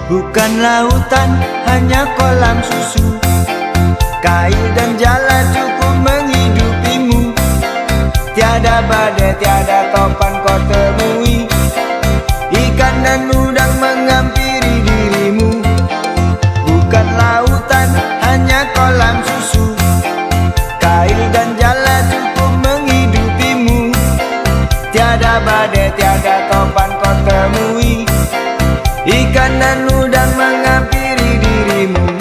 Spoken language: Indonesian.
Bukan lautan, hanya kolam susu. Kail dan jala cukup menghidupimu. Tiada badai, tiada topan kau temui. Ikan dan udang menghampiri dirimu. Bukan lautan, hanya kolam susu. Kail dan jala cukup menghidupimu. Tiada badai, tiada topan kau temui. Ikan dan udang menghampiri dirimu.